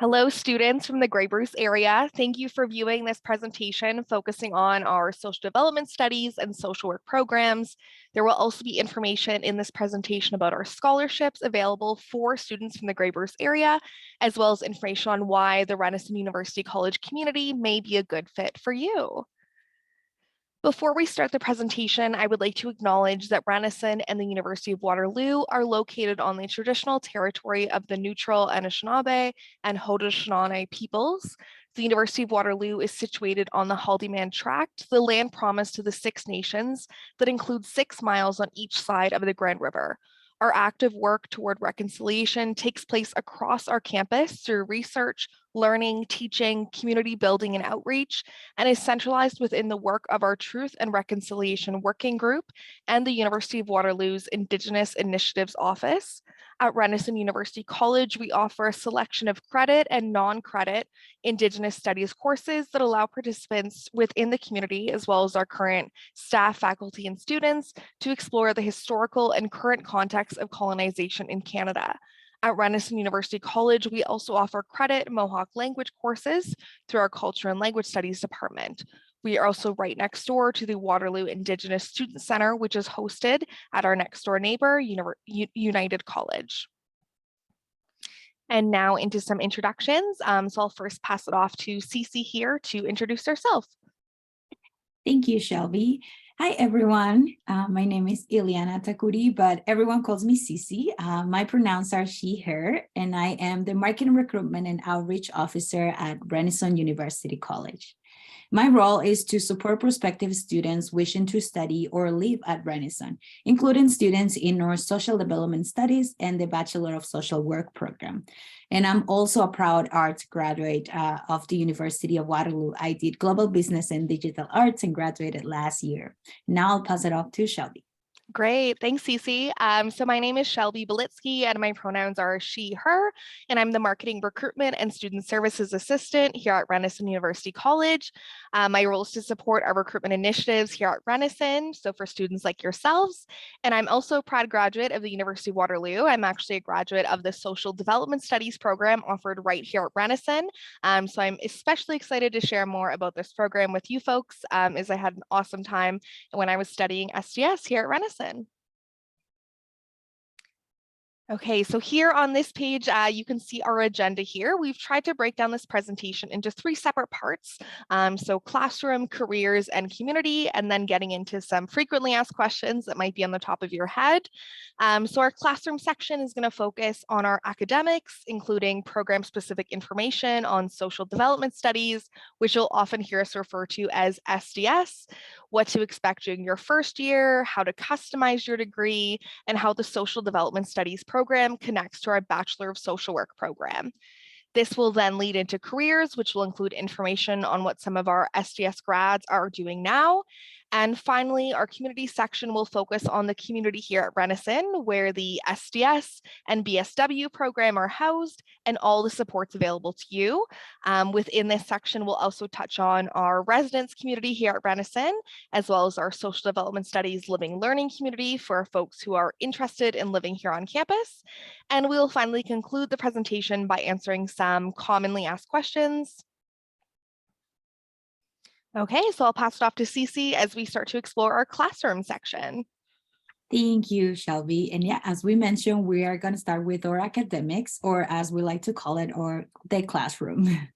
Hello, students from the Grey Bruce area. Thank you for viewing this presentation focusing on our social development studies and social work programs. There will also be information in this presentation about our scholarships available for students from the Grey Bruce area, as well as information on why the Renison University College community may be a good fit for you. Before we start the presentation, I would like to acknowledge that Renison and the University of Waterloo are located on the traditional territory of the neutral Anishinaabe and Haudenosaunee peoples. The University of Waterloo is situated on the Haldimand Tract, the land promised to the Six Nations that includes 6 miles on each side of the Grand River. Our active work toward reconciliation takes place across our campus through research, learning, teaching, community building, and outreach, and is centralized within the work of our Truth and Reconciliation Working Group and the University of Waterloo's Indigenous Initiatives Office. At Renison University College, we offer a selection of credit and non-credit Indigenous Studies courses that allow participants within the community, as well as our current staff, faculty, and students, to explore the historical and current context of colonization in Canada. At Renison University College, we also offer credit Mohawk language courses through our Culture and Language Studies department. We are also right next door to the Waterloo Indigenous Student Center, which is hosted at our next door neighbor, United College. And now into some introductions. So I'll first pass it off to Cece here to introduce herself. Thank you, Shelby. Hi, everyone. My name is Ileana Takuri, but everyone calls me Cece. My pronouns are she, her, and I am the Marketing, Recruitment, and Outreach Officer at Renison University College. My role is to support prospective students wishing to study or live at Renison, including students in our Social Development Studies and the Bachelor of Social Work program. And I'm also a proud arts graduate of the University of Waterloo. I did Global Business and Digital Arts and graduated last year. Now I'll pass it off to Shelby. Great, thanks, Cece. So my name is Shelby Belitsky and my pronouns are she, her, and I'm the Marketing, Recruitment, and Student Services Assistant here at Renison University College. My role is to support our recruitment initiatives here at Renison, so for students like yourselves. And I'm also a proud graduate of the University of Waterloo. I'm actually a graduate of the Social Development Studies program offered right here at Renison. So I'm especially excited to share more about this program with you folks, as I had an awesome time when I was studying SDS here at Renison. Okay, so here on this page, you can see our agenda here. We've tried to break down this presentation into 3 separate parts. So classroom, careers, and community, and then getting into some frequently asked questions that might be on the top of your head. So our classroom section is going to focus on our academics, including program-specific information on social development studies, which you'll often hear us refer to as SDS, what to expect during your first year, how to customize your degree, and how the social development studies program connects to our Bachelor of Social Work program. This will then lead into careers, which will include information on what some of our SDS grads are doing now. And finally, our community section will focus on the community here at Renison, where the SDS and BSW program are housed and all the supports available to you. Within this section, we'll also touch on our residence community here at Renison, as well as our social development studies living learning community for folks who are interested in living here on campus. And we'll finally conclude the presentation by answering some commonly asked questions. Okay, so I'll pass it off to Cece as we start to explore our classroom section. Thank you, Shelby. And yeah, as we mentioned, we are going to start with our academics, or as we like to call it, or the classroom.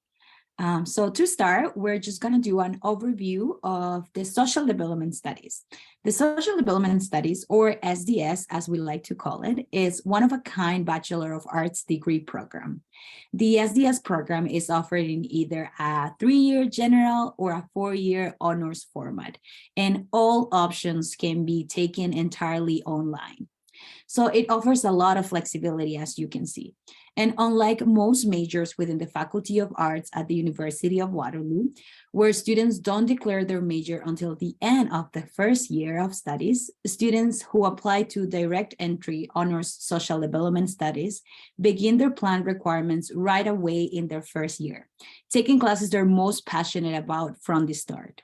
So to start, we're just going to do an overview of the social development studies. The social development studies, or SDS, as we like to call it, is one-of-a-kind Bachelor of Arts degree program. The SDS program is offered in either a 3-year general or a 4-year honors format, and all options can be taken entirely online. So it offers a lot of flexibility, as you can see. And unlike most majors within the Faculty of Arts at the University of Waterloo, where students don't declare their major until the end of the first year of studies, students who apply to direct entry honors social development studies begin their planned requirements right away in their first year, taking classes they're most passionate about from the start.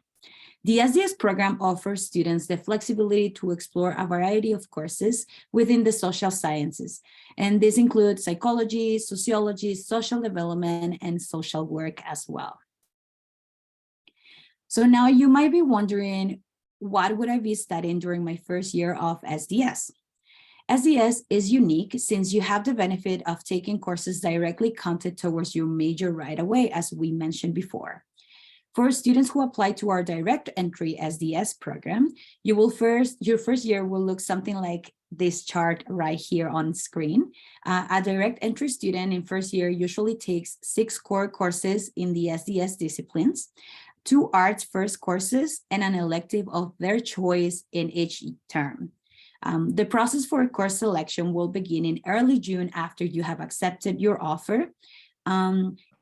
The SDS program offers students the flexibility to explore a variety of courses within the social sciences, and this includes psychology, sociology, social development, and social work as well. So now you might be wondering, what would I be studying during my first year of SDS? SDS is unique since you have the benefit of taking courses directly counted towards your major right away, as we mentioned before. For students who apply to our direct entry SDS program, your first year will look something like this chart right here on screen. A direct entry student in first year usually takes 6 core courses in the SDS disciplines, 2 arts first courses, and an elective of their choice in each term. The process for course selection will begin in early June after you have accepted your offer.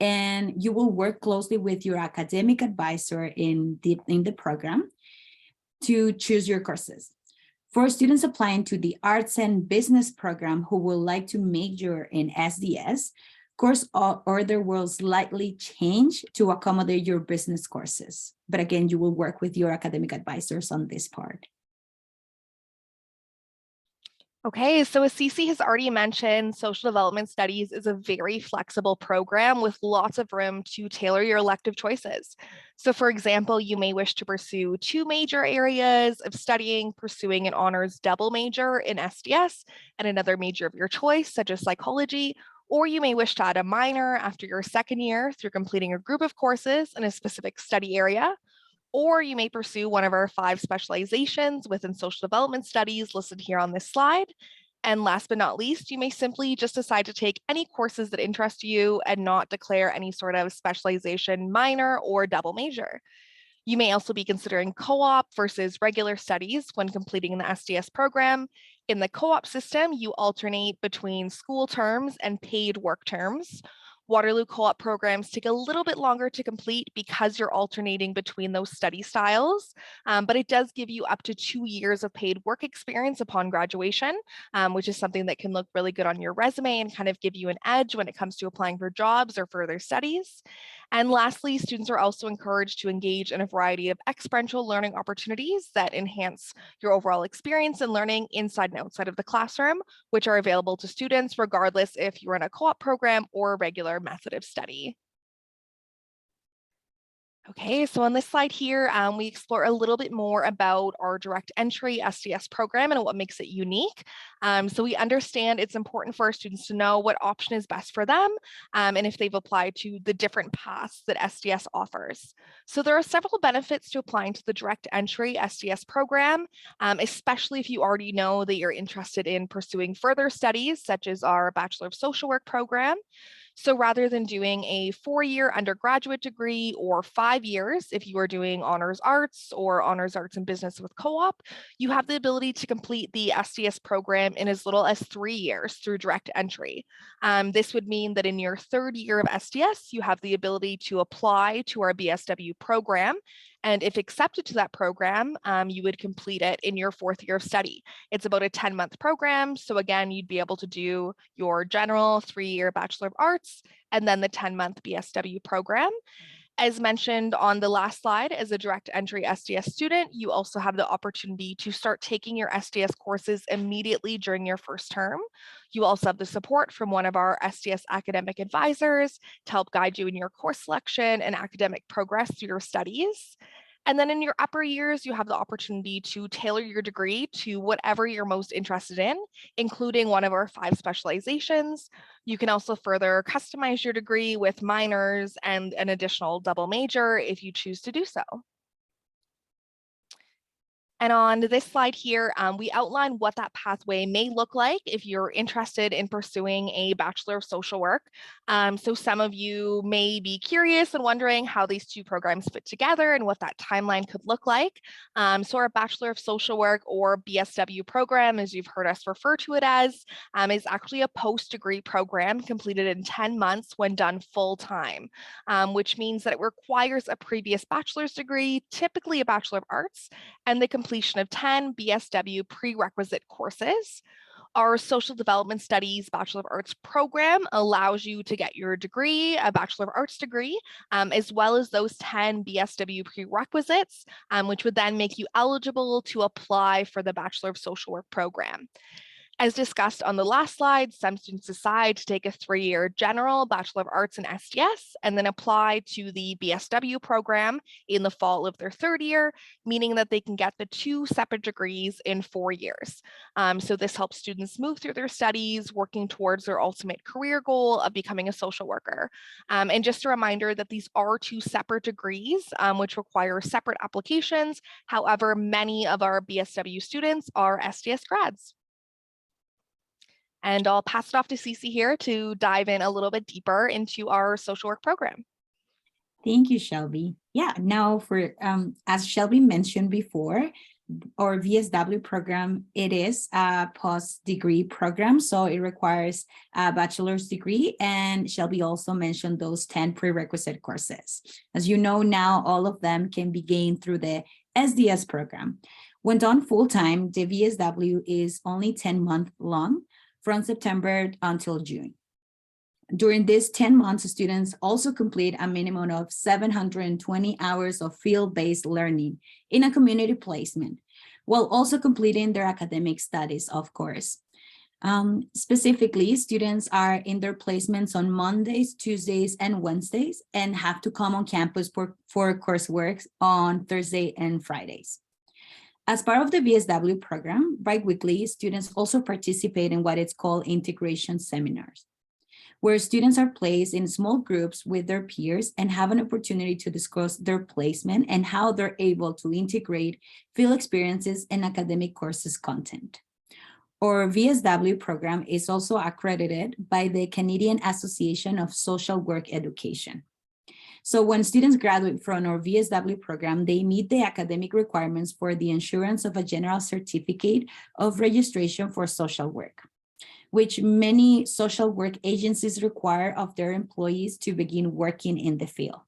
And you will work closely with your academic advisor in the program to choose your courses. For students applying to the Arts and Business program who would like to major in SDS, course order will slightly change to accommodate your business courses. But again, you will work with your academic advisors on this part. Okay, so as Cece has already mentioned, social development studies is a very flexible program with lots of room to tailor your elective choices. So for example, you may wish to pursue 2 major areas of studying, pursuing an honors double major in SDS and another major of your choice, such as psychology, or you may wish to add a minor after your second year through completing a group of courses in a specific study area. Or you may pursue one of our 5 specializations within social development studies listed here on this slide. And last but not least, you may simply just decide to take any courses that interest you and not declare any sort of specialization minor or double major. You may also be considering co-op versus regular studies when completing the SDS program. In the co-op system, you alternate between school terms and paid work terms. Waterloo co-op programs take a little bit longer to complete because you're alternating between those study styles, but it does give you up to 2 years of paid work experience upon graduation, which is something that can look really good on your resume and kind of give you an edge when it comes to applying for jobs or further studies. And lastly, students are also encouraged to engage in a variety of experiential learning opportunities that enhance your overall experience in learning inside and outside of the classroom, which are available to students regardless if you're in a co-op program or a regular method of study. Okay, so on this slide here, we explore a little bit more about our direct entry SDS program and what makes it unique. So we understand it's important for our students to know what option is best for them and if they've applied to the different paths that SDS offers. So there are several benefits to applying to the direct entry SDS program, especially if you already know that you're interested in pursuing further studies, such as our Bachelor of Social Work program. So rather than doing a 4-year undergraduate degree or 5 years, if you are doing honors arts or honors arts and business with co-op, you have the ability to complete the SDS program in as little as 3 years through direct entry. This would mean that in your 3rd year of SDS, you have the ability to apply to our BSW program. And if accepted to that program, you would complete it in your 4th year of study. It's about a 10-month program. So again, you'd be able to do your general 3-year Bachelor of Arts and then the 10-month BSW program. As mentioned on the last slide, as a direct entry SDS student, you also have the opportunity to start taking your SDS courses immediately during your first term. You also have the support from one of our SDS academic advisors to help guide you in your course selection and academic progress through your studies. And then in your upper years, you have the opportunity to tailor your degree to whatever you're most interested in, including one of our 5 specializations. You can also further customize your degree with minors and an additional double major if you choose to do so. And on this slide here, we outline what that pathway may look like if you're interested in pursuing a Bachelor of Social Work. So some of you may be curious and wondering how these 2 programs fit together and what that timeline could look like. So our Bachelor of Social Work, or BSW program, as you've heard us refer to it as, is actually a post-degree program completed in 10 months when done full-time, which means that it requires a previous bachelor's degree, typically a Bachelor of Arts, and the completion of 10 BSW prerequisite courses. Our Social Development Studies Bachelor of Arts program allows you to get your degree, a Bachelor of Arts degree, as well as those 10 BSW prerequisites, which would then make you eligible to apply for the Bachelor of Social Work program. As discussed on the last slide, some students decide to take a 3-year general Bachelor of Arts in SDS and then apply to the BSW program in the fall of their 3rd year, meaning that they can get the 2 separate degrees in 4 years. So this helps students move through their studies, working towards their ultimate career goal of becoming a social worker. And just a reminder that these are 2 separate degrees, which require separate applications. However, many of our BSW students are SDS grads. And I'll pass it off to Cece here to dive in a little bit deeper into our social work program. Thank you, Shelby. Yeah, now for, as Shelby mentioned before, our VSW program, it is a post-degree program, so it requires a bachelor's degree, and Shelby also mentioned those 10 prerequisite courses. As you know now, all of them can be gained through the SDS program. When done full-time, the VSW is only 10 months long, from September until June. During these 10 months, students also complete a minimum of 720 hours of field-based learning in a community placement, while also completing their academic studies, of course. Specifically, students are in their placements on Mondays, Tuesdays, and Wednesdays, and have to come on campus for coursework on Thursday and Fridays. As part of the VSW program, bi-weekly, students also participate in what is called integration seminars, where students are placed in small groups with their peers and have an opportunity to discuss their placement and how they're able to integrate field experiences and academic courses content. Our VSW program is also accredited by the Canadian Association of Social Work Education. So when students graduate from our VSW program, they meet the academic requirements for the issuance of a general certificate of registration for social work, which many social work agencies require of their employees to begin working in the field.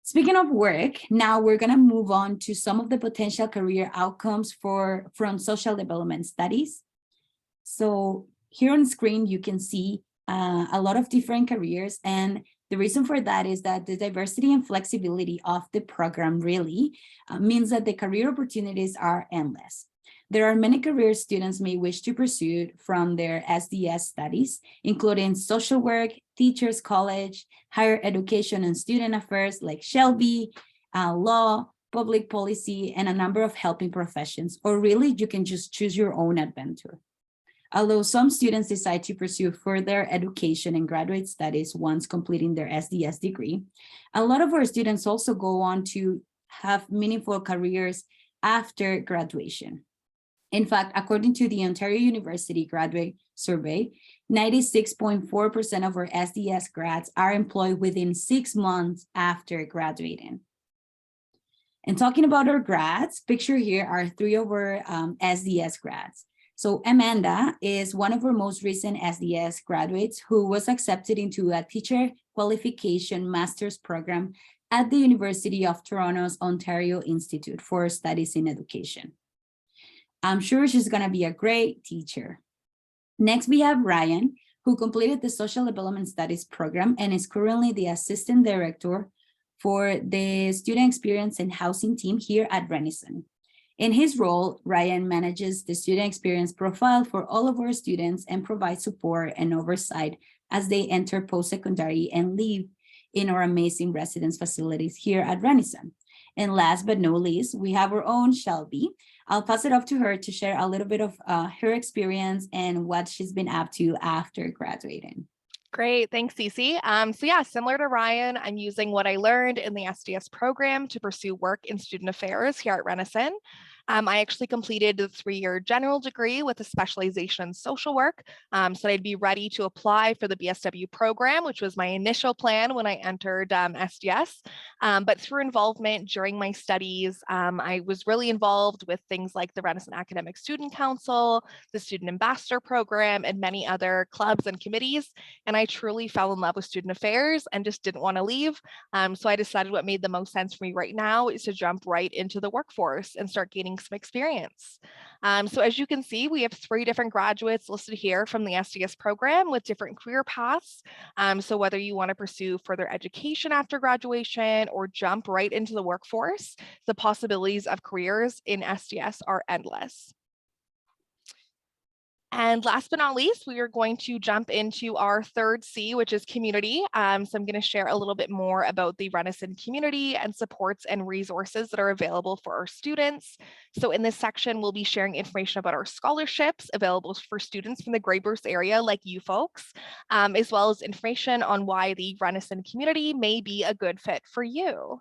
Speaking of work, now we're going to move on to some of the potential career outcomes from social development studies. So here on screen, you can see a lot of different careers, and the reason for that is that the diversity and flexibility of the program really means that the career opportunities are endless. There are many careers students may wish to pursue from their SDS studies, including social work, teachers college, higher education and student affairs like Shelby, law, public policy, and a number of helping professions, or really you can just choose your own adventure. Although some students decide to pursue further education and graduate studies once completing their SDS degree, a lot of our students also go on to have meaningful careers after graduation. In fact, according to the Ontario University Graduate Survey, 96.4% of our SDS grads are employed within 6 months after graduating. And talking about our grads, pictured here are 3 of our SDS grads. So Amanda is one of our most recent SDS graduates who was accepted into a teacher qualification master's program at the University of Toronto's Ontario Institute for Studies in Education. I'm sure she's going to be a great teacher. Next, we have Ryan, who completed the Social Development Studies program and is currently the Assistant Director for the Student Experience and Housing team here at Renison. In his role, Ryan manages the student experience profile for all of our students and provides support and oversight as they enter post-secondary and live in our amazing residence facilities here at Renison. And last but not least, we have our own Shelby. I'll pass it off to her to share a little bit of her experience and what she's been up to after graduating. Great, thanks, Cece. So yeah, similar to Ryan, I'm using what I learned in the SDS program to pursue work in student affairs here at Renison. I actually completed the 3-year general degree with a specialization in social work, so that I'd be ready to apply for the BSW program, which was my initial plan when I entered SDS. But through involvement during my studies, I was really involved with things like the Renison Academic Student Council, the Student Ambassador Program, and many other clubs and committees. And I truly fell in love with student affairs and just didn't want to leave. So I decided what made the most sense for me right now is to jump right into the workforce and start gaining gaining some experience. So as you can see, we have 3 different graduates listed here from the SDS program with different career paths. So whether you want to pursue further education after graduation or jump right into the workforce, the possibilities of careers in SDS are endless. And last but not least, we are going to jump into our third C, which is community. So I'm going to share a little bit more about the Renison community and supports and resources that are available for our students. So in this section, we'll be sharing information about our scholarships available for students from the Grey Bruce area like you folks, as well as information on why the Renison community may be a good fit for you.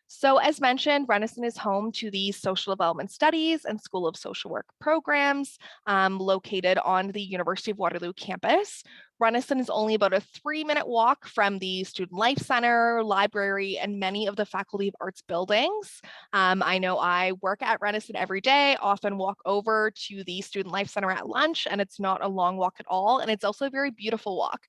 So as mentioned, Renison is home to the Social Development Studies and School of Social Work programs located on the University of Waterloo campus. Renison is only about a 3-minute walk from the Student Life Center, library, and many of the Faculty of Arts buildings. I know I work at Renison every day, often walk over to the Student Life Center at lunch, and it's not a long walk at all, and it's also a very beautiful walk.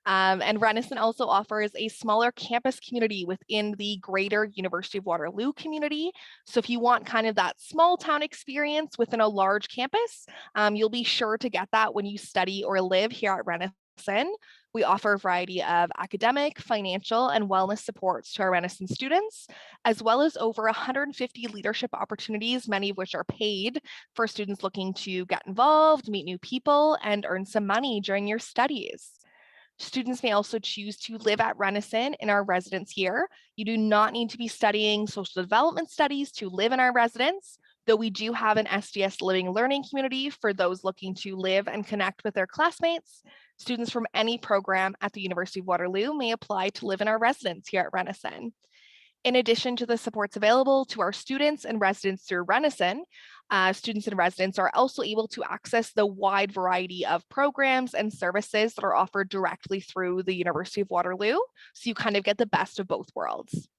And Renison also offers a smaller campus community within the greater University of Waterloo community. So if you want kind of that small town experience within a large campus, you'll be sure to get that when you study or live here at Renison. We offer a variety of academic, financial, and wellness supports to our Renison students, as well as over 150 leadership opportunities, many of which are paid for students looking to get involved, meet new people, and earn some money during your studies. Students may also choose to live at Renison in our residence year. You do not need to be studying social development studies to live in our residence, though we do have an SDS living learning community for those looking to live and connect with their classmates. Students from any program at the University of Waterloo may apply to live in our residence here at Renison. In addition to the supports available to our students and residents through Renison, students and residents are also able to access the wide variety of programs and services that are offered directly through the University of Waterloo. So you kind of get the best of both worlds.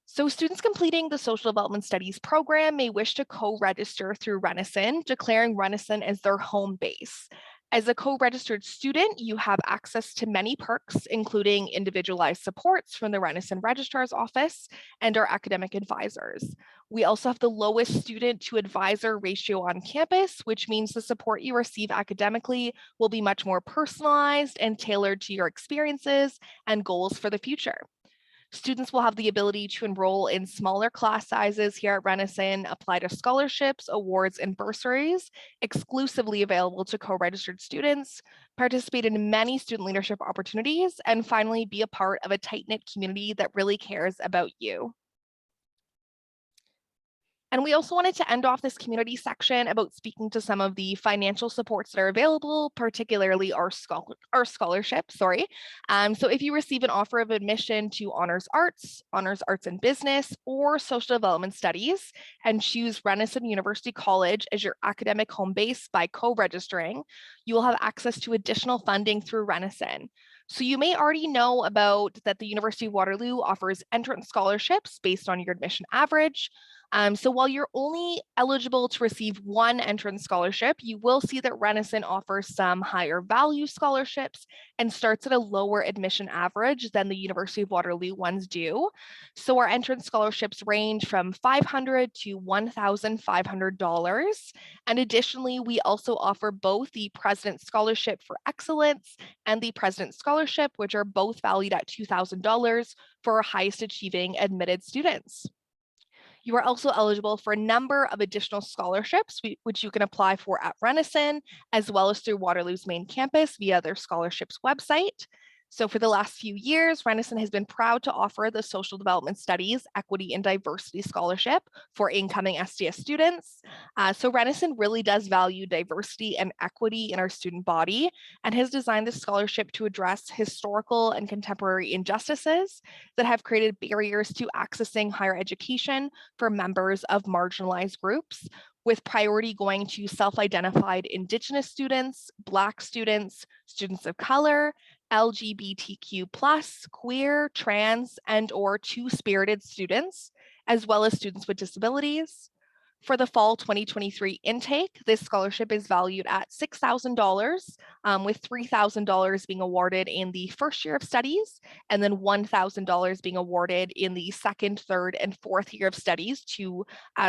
So students completing the Social Development Studies program may wish to co-register through Renison, declaring Renison as their home base. As a co-registered student, you have access to many perks, including individualized supports from the Renison Registrar's Office and our academic advisors. We also have the lowest student to advisor ratio on campus, which means the support you receive academically will be much more personalized and tailored to your experiences and goals for the future. Students will have the ability to enroll in smaller class sizes here at Renison, apply to scholarships, awards, and bursaries exclusively available to co-registered students, participate in many student leadership opportunities, and finally be a part of a tight-knit community that really cares about you. And we also wanted to end off this community section about speaking to some of the financial supports that are available, particularly our scholarship, So if you receive an offer of admission to Honors Arts in Business, or Social Development Studies, and choose Renison University College as your academic home base by co-registering, you will have access to additional funding through Renison. So you may already know about that the University of Waterloo offers entrance scholarships based on your admission average. So while you're only eligible to receive one entrance scholarship, you will see that Renison offers some higher value scholarships and starts at a lower admission average than the University of Waterloo ones do. So our entrance scholarships range from $500 to $1,500. And additionally, we also offer both the President's Scholarship for Excellence and the President's Scholarship, which are both valued at $2,000 for our highest achieving admitted students. You are also eligible for a number of additional scholarships, which you can apply for at Renison, as well as through Waterloo's main campus via their scholarships website. So for the last few years, Renison has been proud to offer the Social Development Studies Equity and Diversity Scholarship for incoming SDS students. So Renison really does value diversity and equity in our student body and has designed this scholarship to address historical and contemporary injustices that have created barriers to accessing higher education for members of marginalized groups, with priority going to self-identified Indigenous students, Black students, students of color, LGBTQ+, queer, trans, and/or two-spirited students, as well as students with disabilities. For the fall 2023 intake, this scholarship is valued at $6,000, with $3,000 being awarded in the first year of studies, and then $1,000 being awarded in the second, third, and fourth year of studies to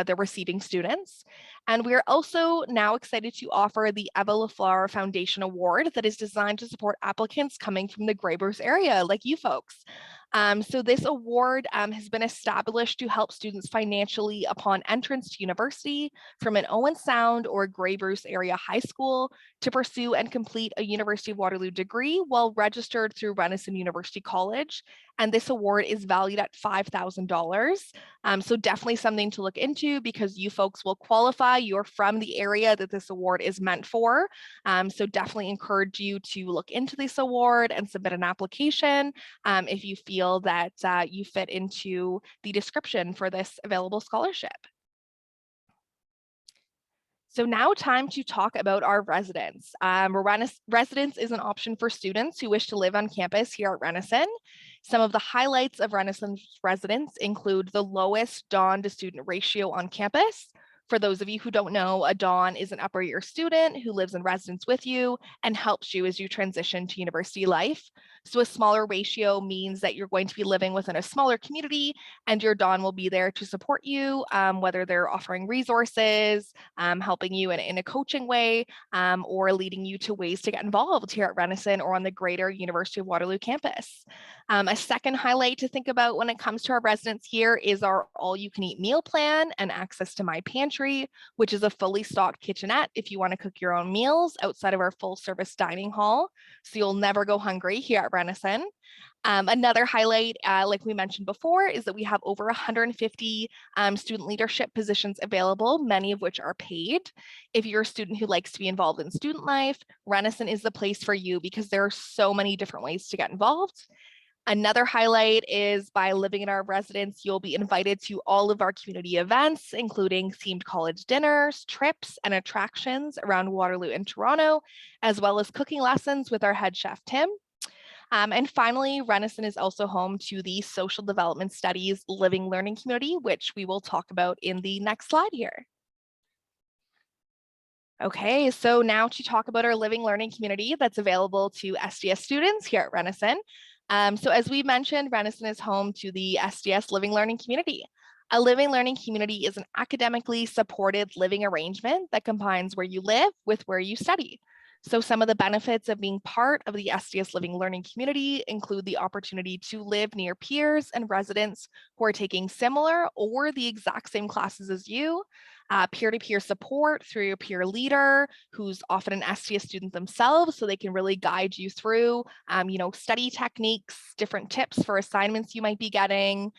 the receiving students. And we are also now excited to offer the Eva LaFleur Foundation Award that is designed to support applicants coming from the Grey Bruce area, like you folks. So this award has been established to help students financially upon entrance to university from an Owen Sound or Grey Bruce area high school to pursue and complete a University of Waterloo degree while registered through Renison University College. And this award is valued at $5,000. So definitely something to look into because you folks will qualify. You're from the area that this award is meant for. So definitely encourage you to look into this award and submit an application if you feel that you fit into the description for this available scholarship. So now time to talk about our residence. Residence is an option for students who wish to live on campus here at Renison. Some of the highlights of Renison's residence include the lowest dawn to student ratio on campus. For those of you who don't know, a dawn is an upper year student who lives in residence with you and helps you as you transition to university life. So a smaller ratio means that you're going to be living within a smaller community and your dawn will be there to support you, whether they're offering resources, helping you in a coaching way, or leading you to ways to get involved here at Renison or on the greater University of Waterloo campus. A second highlight to think about when it comes to our residence here is our all-you-can-eat meal plan and access to My Pantry, which is a fully stocked kitchenette if you want to cook your own meals outside of our full-service dining hall. So you'll never go hungry here at Renison. Another highlight, like we mentioned before, is that we have over 150 student leadership positions available, many of which are paid. If you're a student who likes to be involved in student life, Renison is the place for you because there are so many different ways to get involved. Another highlight is by living in our residence, you'll be invited to all of our community events, including themed college dinners, trips, and attractions around Waterloo and Toronto, as well as cooking lessons with our head chef, Tim. And finally, Renison is also home to the Social Development Studies Living Learning Community, which we will talk about in the next slide here. Okay, so now to talk about our Living Learning Community that's available to SDS students here at Renison. So as we mentioned, Renison is home to the SDS Living Learning Community. A living learning community is an academically supported living arrangement that combines where you live with where you study. So some of the benefits of being part of the SDS Living Learning Community include the opportunity to live near peers and residents who are taking similar or the exact same classes as you, peer-to-peer support through your peer leader, who's often an SDS student themselves, so they can really guide you through, study techniques, different tips for assignments you might be getting,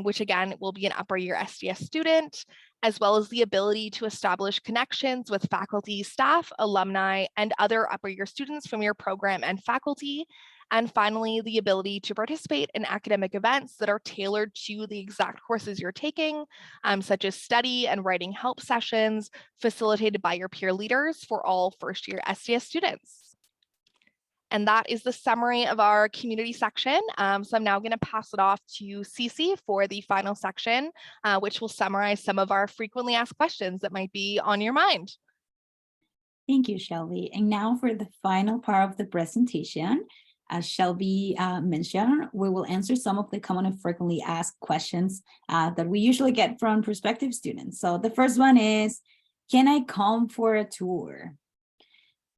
which again will be an upper year SDS student, as well as the ability to establish connections with faculty, staff, alumni, and other upper year students from your program and faculty. And finally, the ability to participate in academic events that are tailored to the exact courses you're taking, such as study and writing help sessions facilitated by your peer leaders for all first year SDS students. And that is the summary of our community section. So I'm now going to pass it off to Cece for the final section, which will summarize some of our frequently asked questions that might be on your mind. Thank you, Shelby. And now for the final part of the presentation, as Shelby mentioned, we will answer some of the common and frequently asked questions that we usually get from prospective students. So the first one is, can I come for a tour?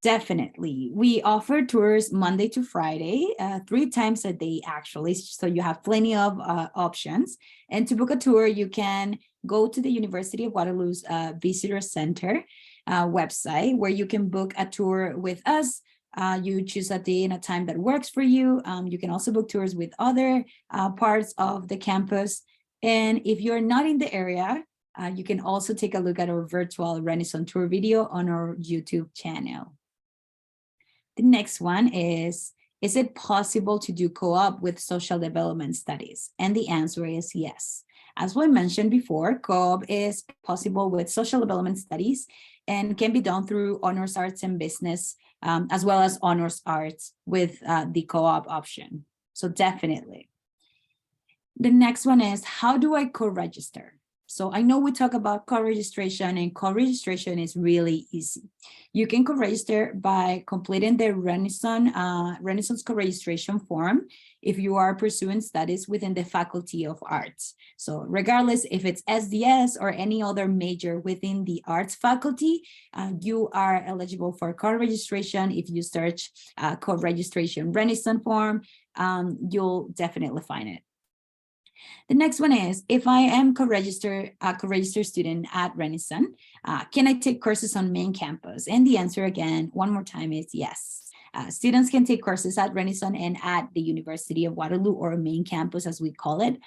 Definitely. We offer tours Monday to Friday, 3 times a day, actually. So you have plenty of options. And to book a tour, you can go to the University of Waterloo's Visitor Center website, where you can book a tour with us. You choose a day and a time that works for you. You can also book tours with other parts of the campus. And if you're not in the area, you can also take a look at our virtual Renison tour video on our YouTube channel. The next one is it possible to do co-op with social development studies? And the answer is yes. As we mentioned before, co-op is possible with social development studies and can be done through honors arts and business, as well as honors arts with the co-op option. So definitely. The next one is, how do I co-register? So I know we talk about co-registration, and co-registration is really easy. You can co-register by completing the Renaissance co-registration form if you are pursuing studies within the Faculty of Arts. So regardless if it's SDS or any other major within the arts faculty, you are eligible for co-registration. If you search co-registration Renaissance form, you'll definitely find it. The next one is, if I am a co-registered student at Renaissance, can I take courses on main campus? And the answer again, one more time, is yes. Students can take courses at Renaissance and at the University of Waterloo, or main campus as we call it,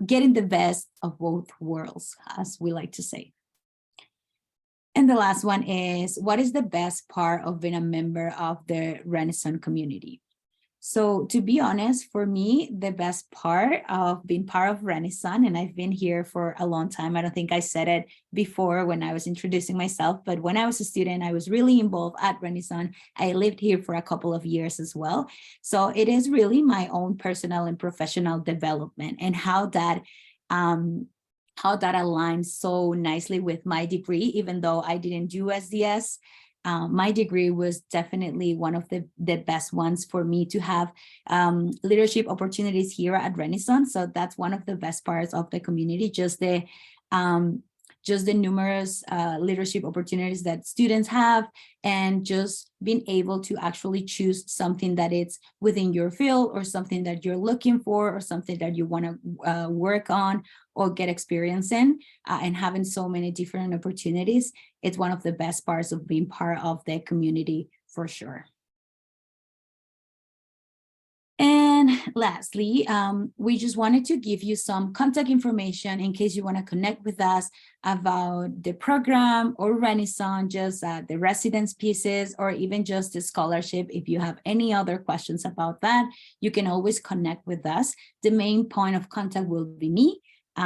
getting the best of both worlds, as we like to say. And the last one is, what is the best part of being a member of the Renaissance community? So to be honest, for me, the best part of being part of Renaissance, and I've been here for a long time, I don't think I said it before when I was introducing myself, but when I was a student, I was really involved at Renaissance. I lived here for a couple of years as well. So it is really my own personal and professional development, and how that aligns so nicely with my degree. Even though I didn't do SDS, my degree was definitely one of the best ones for me to have leadership opportunities here at Renaissance. So that's one of the best parts of the community, just the numerous leadership opportunities that students have, and just being able to actually choose something that it's within your field, or something that you're looking for, or something that you want to work on or get experience in, and having so many different opportunities. It's one of the best parts of being part of the community, for sure. And lastly, we just wanted to give you some contact information in case you want to connect with us about the program or Renaissance, just the residence pieces, or even just the scholarship. If you have any other questions about that, you can always connect with us. The main point of contact will be me.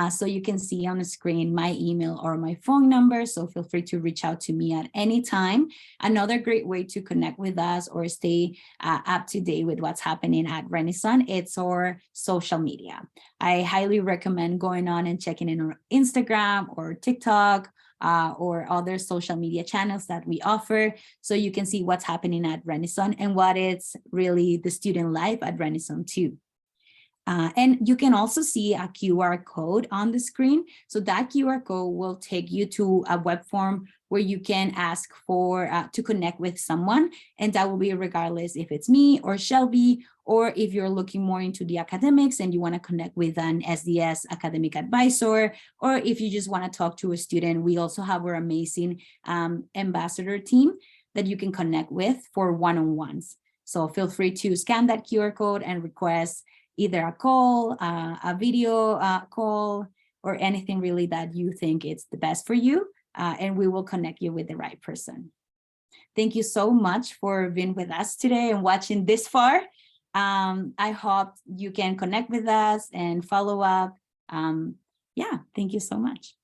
So you can see on the screen my email or my phone number, so feel free to reach out to me at any time. Another great way to connect with us or stay up to date with what's happening at Renaissance, it's our social media. I highly recommend going on and checking in on Instagram or TikTok, or other social media channels that we offer, so you can see what's happening at Renaissance and what is really the student life at Renaissance too. And you can also see a QR code on the screen. So that QR code will take you to a web form where you can ask for to connect with someone. And that will be regardless if it's me or Shelby, or if you're looking more into the academics and you want to connect with an SDS academic advisor, or if you just want to talk to a student. We also have our amazing ambassador team that you can connect with for one-on-ones. So feel free to scan that QR code and request either a call, a video call, or anything really that you think it's the best for you, and we will connect you with the right person. Thank you so much for being with us today and watching this far. I hope you can connect with us and follow up. Yeah, thank you so much.